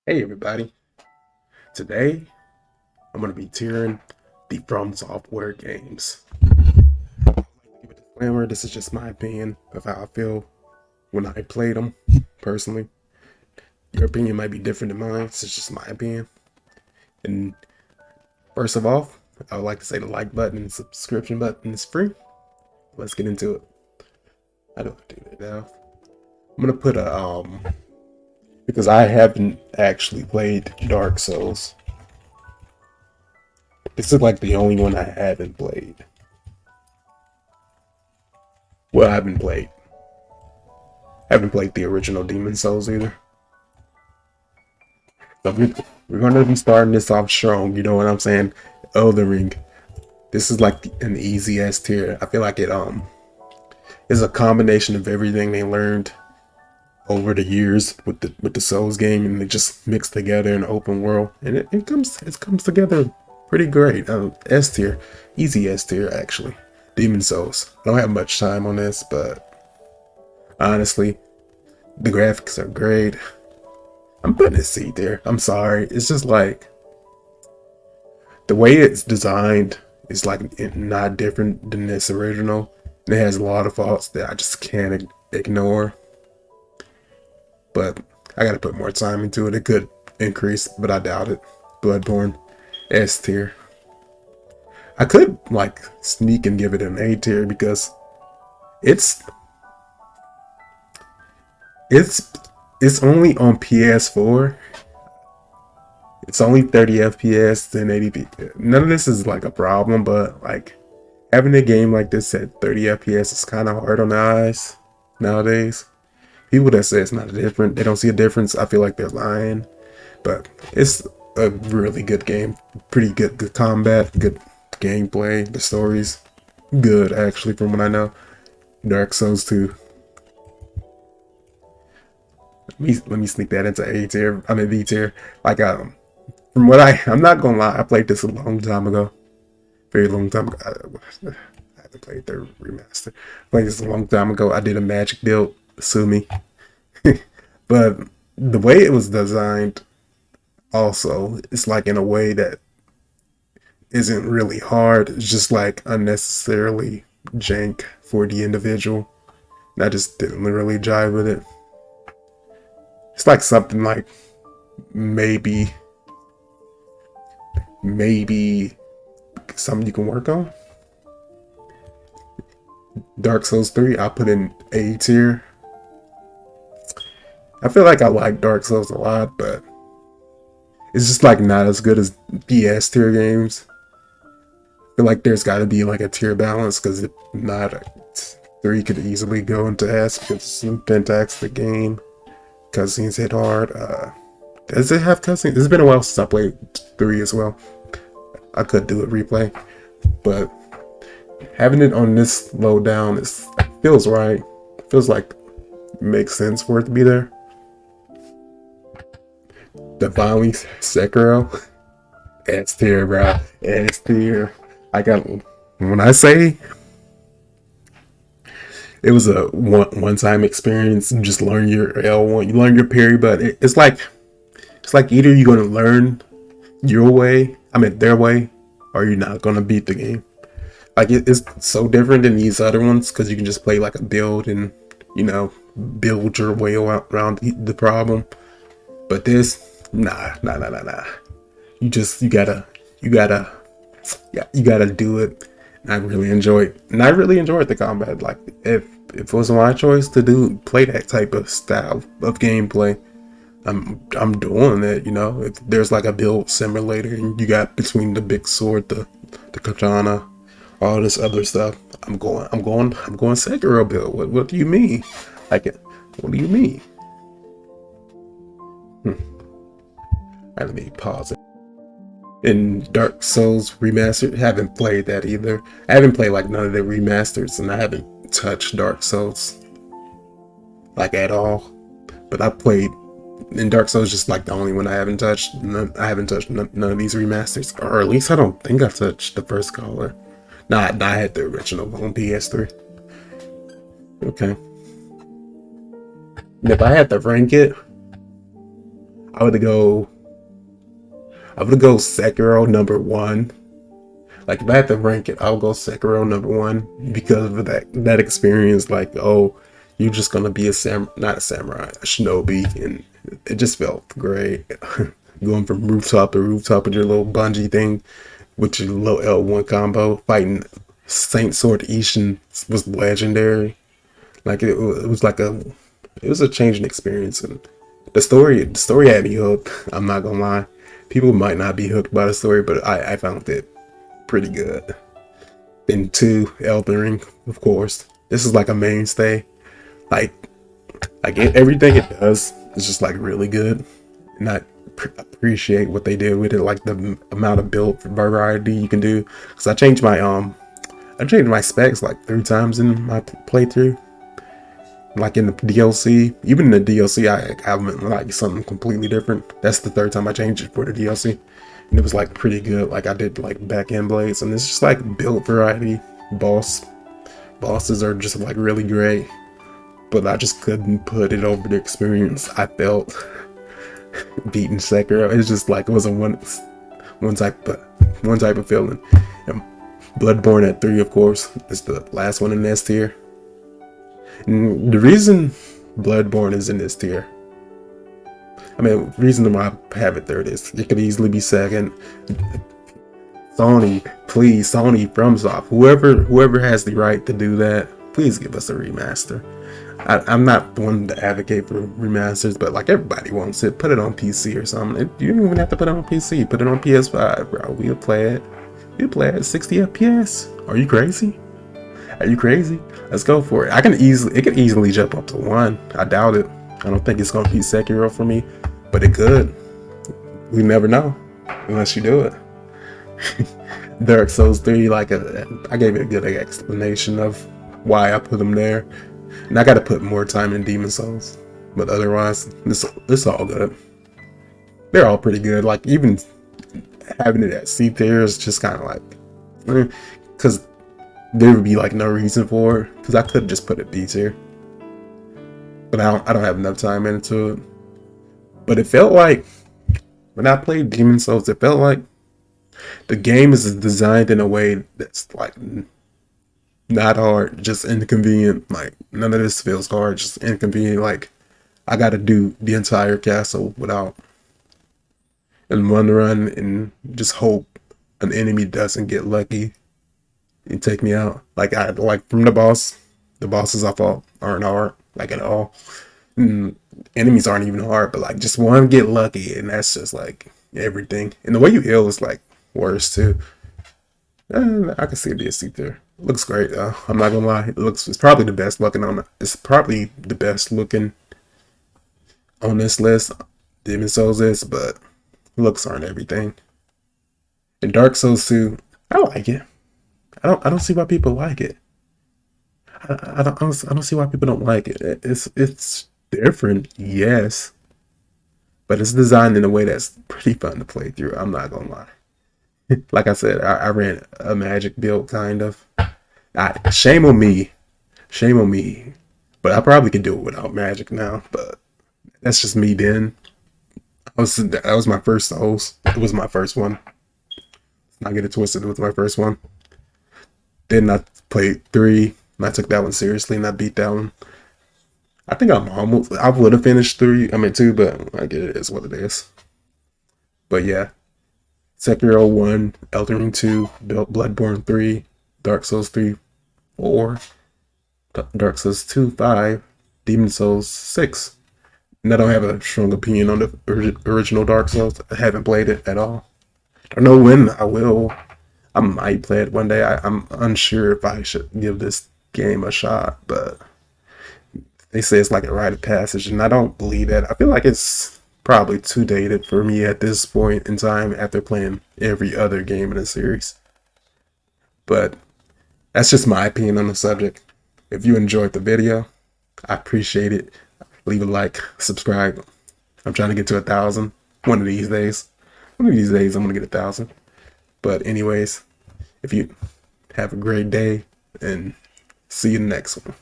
Hey everybody, today I'm going to be tiering the From Software games. Give a disclaimer, this is just my opinion of how I feel when I played them, personally. Your opinion might be different than mine, this is just my opinion. And first of all, I would like to say the like button and subscription button is free. Let's get into it. How do I do that now? I'm going to put because I haven't actually played Dark Souls. This is like the only one I haven't played. Well, I haven't played. I haven't played the original Demon Souls either. So we're gonna be starting this off strong. You know what I'm saying? Elden Ring. This is like an easy S tier. I feel like it is a combination of everything they learned over the years with the Souls game, and they just mixed together in an open world, and it comes together pretty great. S tier, easy S tier actually. Demon Souls. I don't have much time on this, but honestly, the graphics are great. I'm putting a C there. I'm sorry. It's just like the way it's designed is like not different than this original. And it has a lot of faults that I just can't ignore. But I gotta put more time into it. It could increase, but I doubt it. Bloodborne, S tier. I could like sneak and give it an A tier because it's it's it's only on PS4. It's only 30 FPS, 1080p. None of this is like a problem, but like having a game like this at 30 FPS is kind of hard on the eyes nowadays. People that say it's not a different, they don't see a difference. I feel like they're lying, but it's a really good game. Pretty good combat, good gameplay. The story's good actually, from what I know. Dark Souls 2. Let me sneak that into A tier. I mean B tier. Like from what I'm not gonna lie, I played this a long time ago. Very long time ago. I haven't played their remaster. I played this a long time ago. I did a magic build. Sue me. But the way it was designed, also, it's like in a way that isn't really hard. It's just like unnecessarily jank for the individual. And I just didn't really jive with it. It's like something like maybe, maybe something you can work on. Dark Souls 3, I put in A tier. I feel like I like Dark Souls a lot, but it's just like not as good as the S tier games. I feel like there's got to be like a tier balance because if not, 3 could easily go into S because it's a fantastic game. Cutscenes hit hard. Does it have cutscenes? It's been a while since I played 3 as well. I could do a replay, but having it on this low down feels right. Feels like it makes sense for it to be there. The finally Sekiro, S tier, bro. S tier. I got when I say it was a one time experience. You just learn your L1, you learn your parry, but it's like either you're gonna learn your way, I mean their way, or you're not gonna beat the game. Like it's so different than these other ones because you can just play like a build and you know build your way around the problem. But this, nah. You gotta, yeah, you gotta do it. And I really enjoyed the combat. Like if it was my choice to play that type of style of gameplay, I'm doing it. You know, if there's like a build simulator and you got between the big sword, the katana, all this other stuff, I'm going Sekiro build. What do you mean? Like, what do you mean? Right, let me pause it. In Dark Souls Remastered, haven't played that either. I haven't played like none of the remasters, and I haven't touched Dark Souls like at all. But I played in Dark Souls just like the only one I haven't touched. I haven't touched none of these remasters, or at least I don't think I touched the first color. Nah, I had the original on PS3. Okay. And if I had to rank it, I would go. I would go Sekiro number one. Like if I had to rank it, I'll go Sekiro number one because of that experience. Like, oh, you're just gonna be not a samurai, a shinobi, and it just felt great. Going from rooftop to rooftop with your little bungee thing, with your little L1 combo, fighting Saint Sword Ishin was legendary. Like it was like it was a changing experience, and the story had me hooked. I'm not gonna lie. People might not be hooked by the story, but I found it pretty good. Then two, Elden Ring, of course. This is like a mainstay. Like everything it does is just like really good. And I appreciate what they did with it, like the amount of build variety you can do. Because I changed my specs like 3 times in my playthrough. Like in the DLC, even in the DLC, I have like something completely different. That's the 3rd time I changed it for the DLC, and it was like pretty good. Like I did like back end blades, and it's just like build variety. Bosses are just like really great, but I just couldn't put it over the experience I felt beating Sekiro. It's just like it was a one type of feeling. And Bloodborne at 3, of course, is the last one in S tier. And the reason Bloodborne is in this tier, I mean, the reason why I have it third is it could easily be second. Sony, please, Sony, FromSoft, whoever has the right to do that, please give us a remaster. I'm not the one to advocate for remasters, but like everybody wants it. Put it on PC or something. You don't even have to put it on PC. Put it on PS5, bro. We'll play it. We'll play it at 60 FPS. Are you crazy? Are you crazy? Let's go for it. It could easily jump up to 1. I doubt it. I don't think it's gonna beat Sekiro for me, but it could. We never know unless you do it. Dark Souls 3, I gave it a good explanation of why I put them there, and I got to put more time in Demon Souls. But otherwise, it's all good. They're all pretty good. Like even having it at C tier is just kind of like, because there would be like no reason for it, because I could just put it B tier, but I don't have enough time into it. But it felt like when I played Demon Souls, it felt like the game is designed in a way that's like not hard, just inconvenient. Like none of this feels hard, just inconvenient. Like I got to do the entire castle without in one run and just hope an enemy doesn't get lucky and take me out. Like from the bosses I fought aren't hard like at all. And enemies aren't even hard, but like just one get lucky and that's just like everything. And the way you heal is like worse too. I can see the C there. Looks great though. I'm not gonna lie. It's probably the best looking it's probably the best looking on this list. Demon Souls is, but looks aren't everything. And Dark Souls 2, I like it. I don't see why people like it. I don't see why people don't like it. It's different, yes, but it's designed in a way that's pretty fun to play through. I'm not gonna lie. Like I said, I ran a magic build kind of. Shame on me, but I probably could do it without magic now. But that's just me. Then that was my first Souls. It was my first one. Let's not get it twisted. It was my first one. Then I played 3, and I took that one seriously, and I beat that one. I think I would have finished 2, but I get it is what it is. But yeah, Sekiro 1, Elden Ring 2, Bloodborne 3, Dark Souls 3, 4, Dark Souls 2, 5, Demon Souls 6. And I don't have a strong opinion on the original Dark Souls. I haven't played it at all. I don't know when I will. I might play it one day. I'm unsure if I should give this game a shot, but they say it's like a rite of passage, and I don't believe that. I feel like it's probably too dated for me at this point in time after playing every other game in the series. But that's just my opinion on the subject. If you enjoyed the video, I appreciate it. Leave a like, subscribe. I'm trying to get to 1,000 one of these days. One of these days I'm gonna get 1,000. But anyways, if you have a great day and see you in the next one.